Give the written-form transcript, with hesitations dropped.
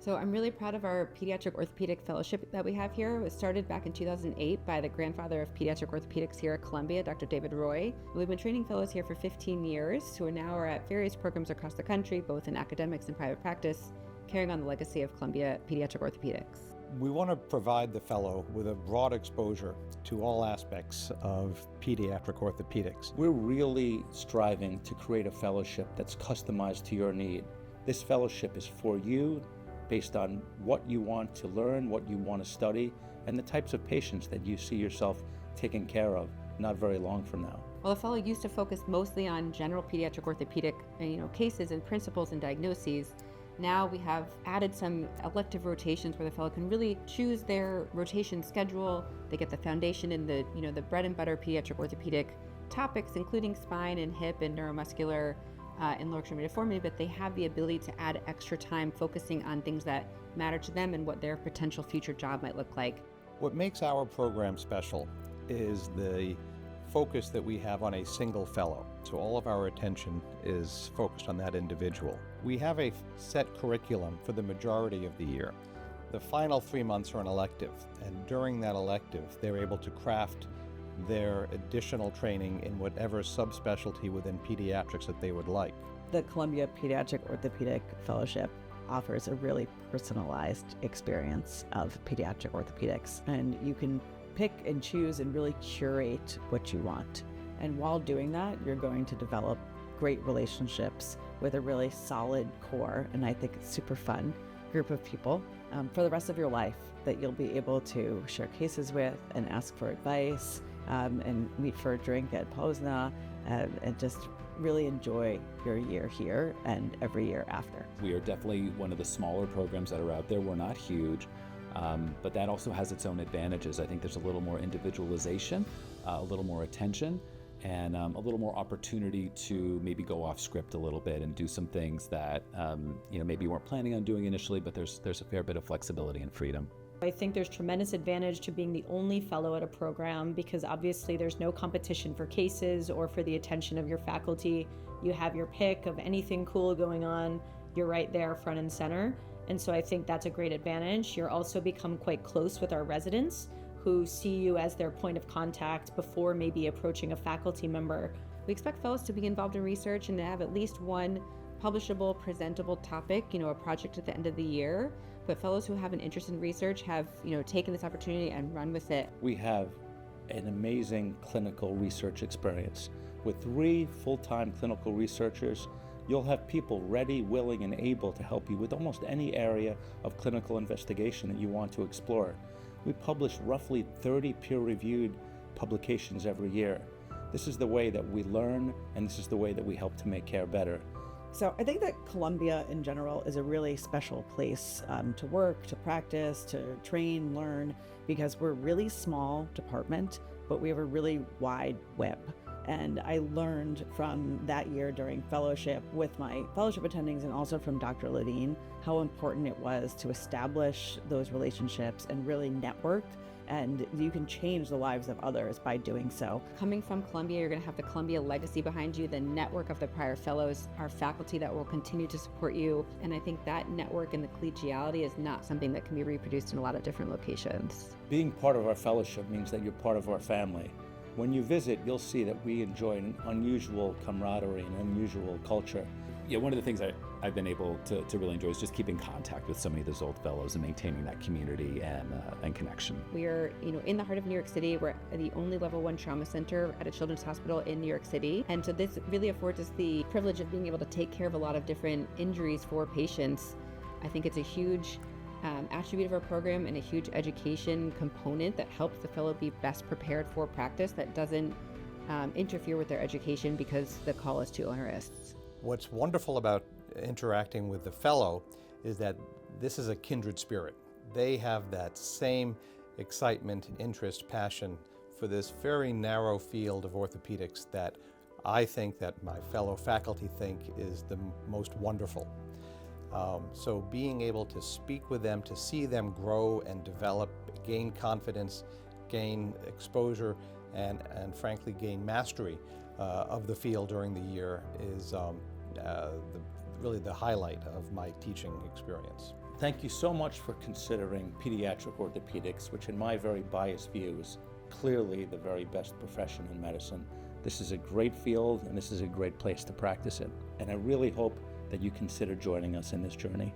So I'm really proud of our Pediatric Orthopedic Fellowship that we have here. It was started back in 2008 by the grandfather of pediatric orthopedics here at Columbia, Dr. David Roy. We've been training fellows here for 15 years, who now are at various programs across the country, both in academics and private practice, carrying on the legacy of Columbia Pediatric Orthopedics. We want to provide the fellow with a broad exposure to all aspects of pediatric orthopedics. We're really striving to create a fellowship that's customized to your need. This fellowship is for you, based on what you want to learn, what you want to study, and the types of patients that you see yourself taking care of not very long from now. While the fellow used to focus mostly on general pediatric orthopedic cases and principles and diagnoses, now we have added some elective rotations where the fellow can really choose their rotation schedule. They get the foundation in the bread and butter pediatric orthopedic topics, including spine and hip and neuromuscular and lower extremity deformity, but they have the ability to add extra time focusing on things that matter to them and what their potential future job might look like. What makes our program special is the focus that we have on a single fellow. So all of our attention is focused on that individual. We have a set curriculum for the majority of the year. The final 3 months are an elective, and during that elective, they're able to craft their additional training in whatever subspecialty within pediatrics that they would like. The Columbia Pediatric Orthopedic Fellowship offers a really personalized experience of pediatric orthopedics, and you can pick and choose and really curate what you want. And while doing that, you're going to develop great relationships with a really solid core, and I think it's super fun group of people for the rest of your life that you'll be able to share cases with and ask for advice and meet for a drink at Posna and just really enjoy your year here and every year after. We are definitely one of the smaller programs that are out there. We're not huge, but that also has its own advantages. I think there's a little more individualization, a little more attention, and a little more opportunity to maybe go off script a little bit and do some things that maybe you weren't planning on doing initially, but there's a fair bit of flexibility and freedom. I think there's tremendous advantage to being the only fellow at a program because obviously there's no competition for cases or for the attention of your faculty. You have your pick of anything cool going on. You're right there front and center. And so I think that's a great advantage. You're also become quite close with our residents who see you as their point of contact before maybe approaching a faculty member. We expect fellows to be involved in research and to have at least one publishable, presentable topic, a project at the end of the year. But fellows who have an interest in research have, taken this opportunity and run with it. We have an amazing clinical research experience. With 3 full-time clinical researchers, you'll have people ready, willing, and able to help you with almost any area of clinical investigation that you want to explore. We publish roughly 30 peer-reviewed publications every year. This is the way that we learn, and this is the way that we help to make care better. So I think that Columbia in general is a really special place to work, to practice, to train, learn, because we're a really small department, but we have a really wide web. And I learned from that year during fellowship with my fellowship attendings and also from Dr. Levine how important it was to establish those relationships and really network. And you can change the lives of others by doing so. Coming from Columbia, you're going to have the Columbia legacy behind you, the network of the prior fellows, our faculty that will continue to support you. And I think that network and the collegiality is not something that can be reproduced in a lot of different locations. Being part of our fellowship means that you're part of our family. When you visit, you'll see that we enjoy an unusual camaraderie and unusual culture. Yeah, one of the things I've been able to really enjoy is just keeping contact with so many of those old fellows and maintaining that community and connection. We're in the heart of New York City. We're the only level 1 trauma center at a children's hospital in New York City. And so this really affords us the privilege of being able to take care of a lot of different injuries for patients. I think it's a huge attribute of our program and a huge education component that helps the fellow be best prepared for practice that doesn't interfere with their education because the call is too onerous. What's wonderful about interacting with the fellow is that this is a kindred spirit. They have that same excitement, interest, passion for this very narrow field of orthopedics that I think that my fellow faculty think is the most wonderful. So being able to speak with them, to see them grow and develop, gain confidence, gain exposure, and frankly gain mastery of the field during the year is really the highlight of my teaching experience. Thank you so much for considering pediatric orthopedics, which in my very biased view is clearly the very best profession in medicine. This is a great field and this is a great place to practice it. And I really hope that you consider joining us in this journey.